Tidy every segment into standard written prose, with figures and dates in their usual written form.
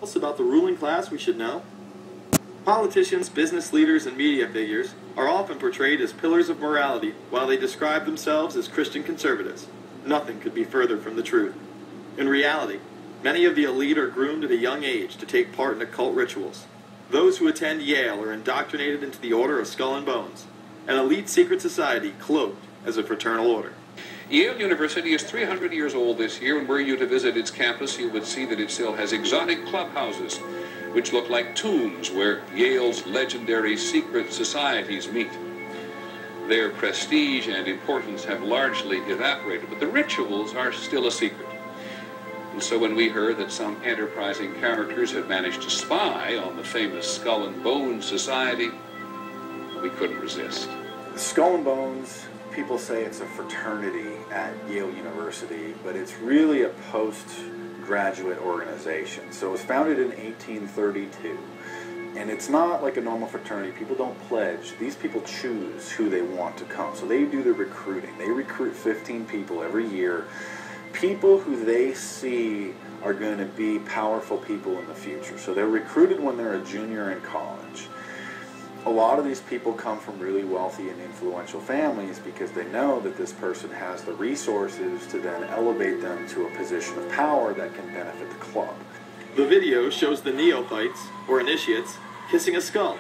else about the ruling class we should know? Politicians, business leaders, and media figures are often portrayed as pillars of morality while they describe themselves as Christian conservatives. Nothing could be further from the truth. In reality, many of the elite are groomed at a young age to take part in occult rituals. Those who attend Yale are indoctrinated into the Order of Skull and Bones, an elite secret society cloaked as a fraternal order. Yale University is 300 years old this year, and were you to visit its campus, you would see that it still has exotic clubhouses, which look like tombs where Yale's legendary secret societies meet. Their prestige and importance have largely evaporated, but the rituals are still a secret. And so when we heard that some enterprising characters had managed to spy on the famous Skull and Bones Society, we couldn't resist. Skull and Bones, people say it's a fraternity at Yale University, but it's really a postgraduate organization. So it was founded in 1832, and it's not like a normal fraternity. People don't pledge. These people choose who they want to come. So they do the recruiting. They recruit 15 people every year, people who they see are going to be powerful people in the future. So they're recruited when they're a junior in college. A lot of these people come from really wealthy and influential families because they know that this person has the resources to then elevate them to a position of power that can benefit the club. The video shows the neophytes, or initiates, kissing a skull,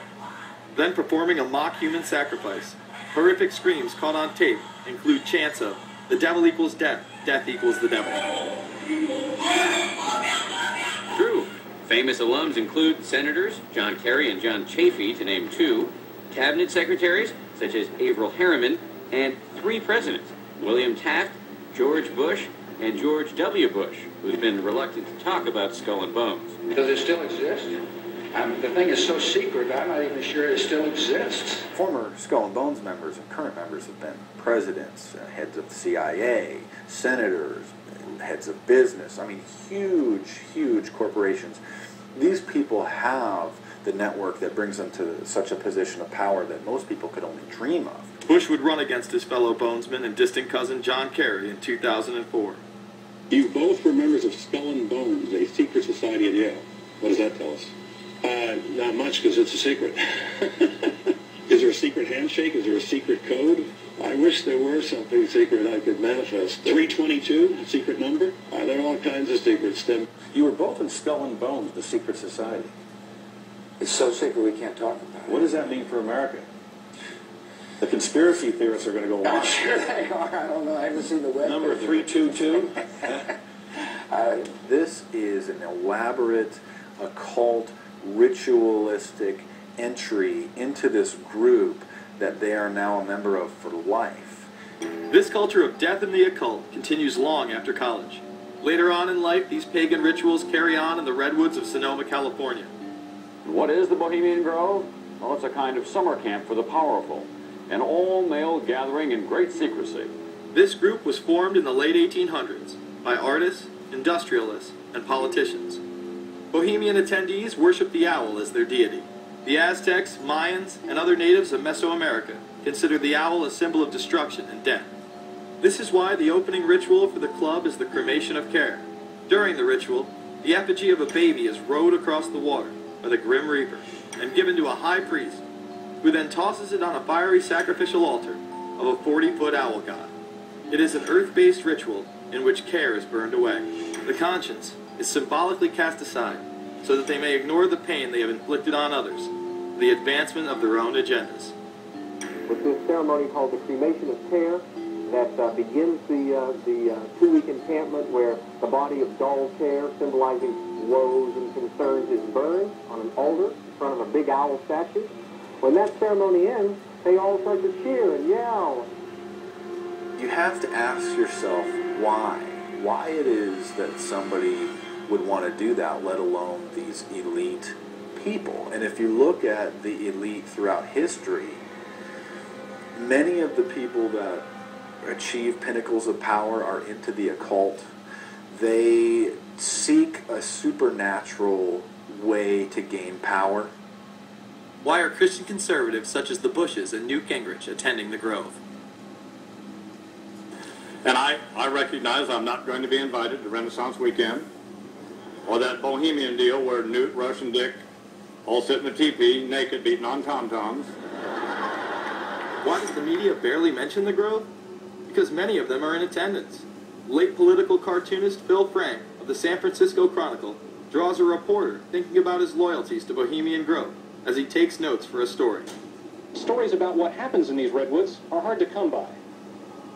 then performing a mock human sacrifice. Horrific screams caught on tape include chants of, "The devil equals death, death equals the devil." True. Famous alums include Senators John Kerry and John Chafee, to name two, cabinet secretaries such as Averell Harriman, and 3 presidents, William Taft, George Bush, and George W. Bush, who's been reluctant to talk about Skull and Bones. Does it still exist? The thing is so secret, I'm not even sure it still exists. Former Skull and Bones members and current members have been presidents, heads of the CIA, senators, heads of business. I mean, huge, huge corporations. These people have the network that brings them to such a position of power that most people could only dream of. Bush would run against his fellow bonesman and distant cousin John Kerry in 2004. You both were members of Skull and Bones, a secret society at Yale. What does that tell us? Not much, because it's a secret. Is there a secret handshake? Is there a secret code? I wish there were something secret I could manifest. 322, a secret number? There are all kinds of secrets, Tim. You were both in Skull and Bones, the secret society. It's so secret we can't talk about it. What does that mean for America? The conspiracy theorists are going to go I'm wild. sure they are. I don't know. I haven't seen the web. Number 322? This is an elaborate, occult, ritualistic entry into this group that they are now a member of for life. This culture of death and the occult continues long after college. Later on in life, these pagan rituals carry on in the redwoods of Sonoma, California. What is the Bohemian Grove? Well, it's a kind of summer camp for the powerful, an all-male gathering in great secrecy. This group was formed in the late 1800s by artists, industrialists, and politicians. Bohemian attendees worship the owl as their deity. The Aztecs, Mayans, and other natives of Mesoamerica considered the owl a symbol of destruction and death. This is why the opening ritual for the club is the cremation of care. During the ritual, the effigy of a baby is rowed across the water by the Grim Reaper and given to a high priest, who then tosses it on a fiery sacrificial altar of a 40-foot owl god. It is an earth-based ritual in which care is burned away. The conscience is symbolically cast aside so that they may ignore the pain they have inflicted on others for the advancement of their own agendas. With this ceremony called the cremation of care, that begins the 2-week encampment where the body of dull care, symbolizing woes and concerns, is burned on an altar in front of a big owl statue. When that ceremony ends, they all start to cheer and yell. You have to ask yourself why it is that somebody would want to do that, let alone these elite people. And if you look at the elite throughout history, many of the people that achieve pinnacles of power are into the occult. They seek a supernatural way to gain power. Why are Christian conservatives such as the Bushes and Newt Gingrich attending the Grove? And I recognize I'm not going to be invited to Renaissance Weekend. Or that Bohemian deal where Newt, Rush, and Dick all sit in a teepee, naked, beating on tom-toms. Why does the media barely mention the Grove? Because many of them are in attendance. Late political cartoonist Phil Frank of the San Francisco Chronicle draws a reporter thinking about his loyalties to Bohemian Grove as he takes notes for a story. Stories about what happens in these redwoods are hard to come by.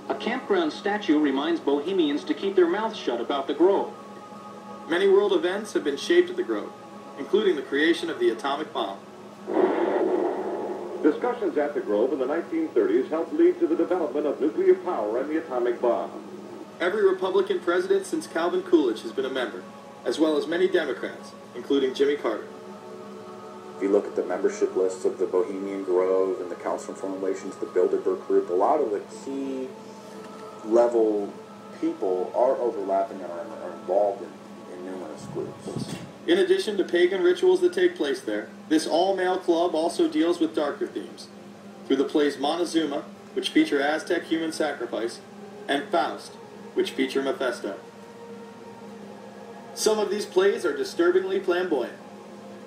A campground statue reminds Bohemians to keep their mouths shut about the Grove. Many world events have been shaped at the Grove, including the creation of the atomic bomb. Discussions at the Grove in the 1930s helped lead to the development of nuclear power and the atomic bomb. Every Republican president since Calvin Coolidge has been a member, as well as many Democrats, including Jimmy Carter. If you look at the membership lists of the Bohemian Grove and the Council on Foreign Relations, the Bilderberg Group, a lot of the key level people are overlapping and are involved in numerous groups. In addition to pagan rituals that take place there, this all-male club also deals with darker themes, through the plays Montezuma, which feature Aztec human sacrifice, and Faust, which feature Mephisto. Some of these plays are disturbingly flamboyant.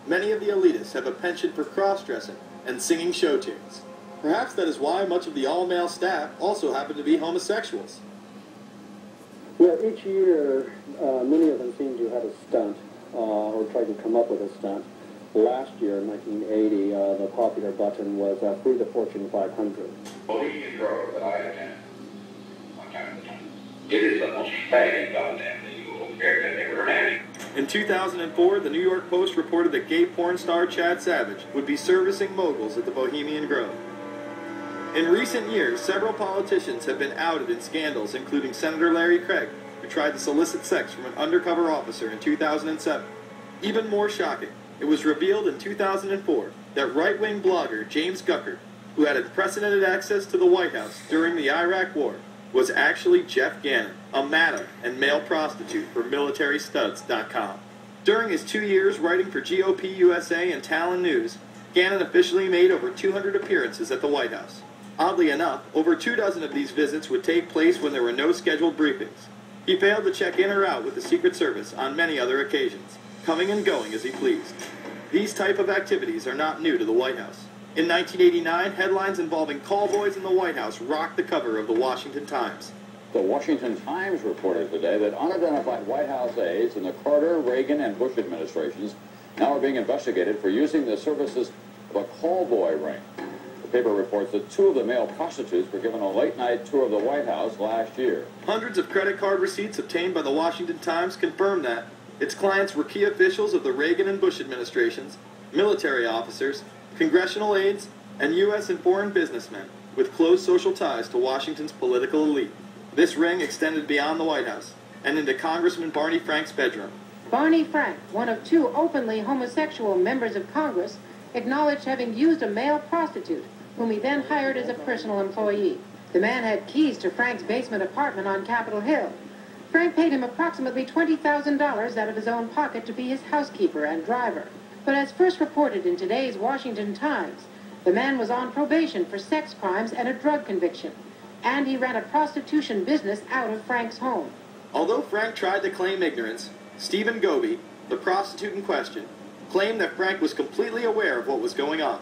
Many of the elitists have a penchant for cross-dressing and singing show tunes. Perhaps that is why much of the all-male staff also happen to be homosexuals. Well, each year, many of them seem to have a stunt, or try to come up with a stunt. Last year, in 1980, the popular button was Free the Fortune 500. Bohemian Grove that I attend, one time at a time. It is the most faggot goddamn thing you will ever had. In 2004, the New York Post reported that gay porn star Chad Savage would be servicing moguls at the Bohemian Grove. In recent years, several politicians have been outed in scandals, including Senator Larry Craig, who tried to solicit sex from an undercover officer in 2007. Even more shocking, it was revealed in 2004 that right-wing blogger James Guckert, who had unprecedented access to the White House during the Iraq War, was actually Jeff Gannon, a madam and male prostitute for MilitaryStuds.com. During his 2 years writing for GOP USA and Talon News, Gannon officially made over 200 appearances at the White House. Oddly enough, over 24 of these visits would take place when there were no scheduled briefings. He failed to check in or out with the Secret Service on many other occasions, coming and going as he pleased. These type of activities are not new to the White House. In 1989, headlines involving callboys in the White House rocked the cover of the Washington Times. The Washington Times reported today that unidentified White House aides in the Carter, Reagan, and Bush administrations now are being investigated for using the services of a callboy ring. The paper reports that 2 of the male prostitutes were given a late-night tour of the White House last year. Hundreds of credit card receipts obtained by the Washington Times confirm that its clients were key officials of the Reagan and Bush administrations, military officers, congressional aides, and U.S. and foreign businessmen with close social ties to Washington's political elite. This ring extended beyond the White House and into Congressman Barney Frank's bedroom. Barney Frank, one of 2 openly homosexual members of Congress, acknowledged having used a male prostitute, whom he then hired as a personal employee. The man had keys to Frank's basement apartment on Capitol Hill. Frank paid him approximately $20,000 out of his own pocket to be his housekeeper and driver. But as first reported in today's Washington Times, the man was on probation for sex crimes and a drug conviction, and he ran a prostitution business out of Frank's home. Although Frank tried to claim ignorance, Stephen Goby, the prostitute in question, claimed that Frank was completely aware of what was going on,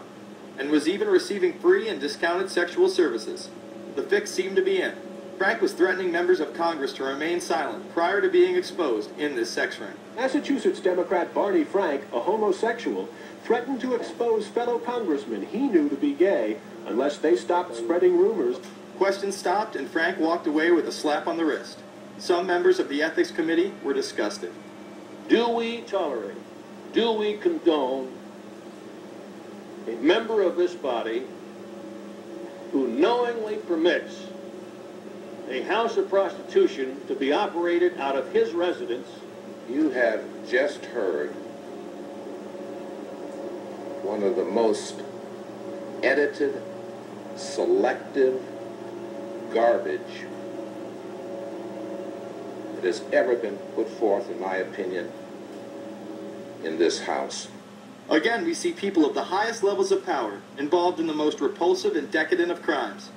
and was even receiving free and discounted sexual services. The fix seemed to be in. Frank was threatening members of Congress to remain silent prior to being exposed in this sex ring. Massachusetts Democrat Barney Frank, a homosexual, threatened to expose fellow congressmen he knew to be gay unless they stopped spreading rumors. Questions stopped, and Frank walked away with a slap on the wrist. Some members of the Ethics Committee were disgusted. Do we tolerate, do we condone a member of this body who knowingly permits a house of prostitution to be operated out of his residence? You have just heard one of the most edited, selective garbage that has ever been put forth, in my opinion, in this House. Again, we see people of the highest levels of power involved in the most repulsive and decadent of crimes.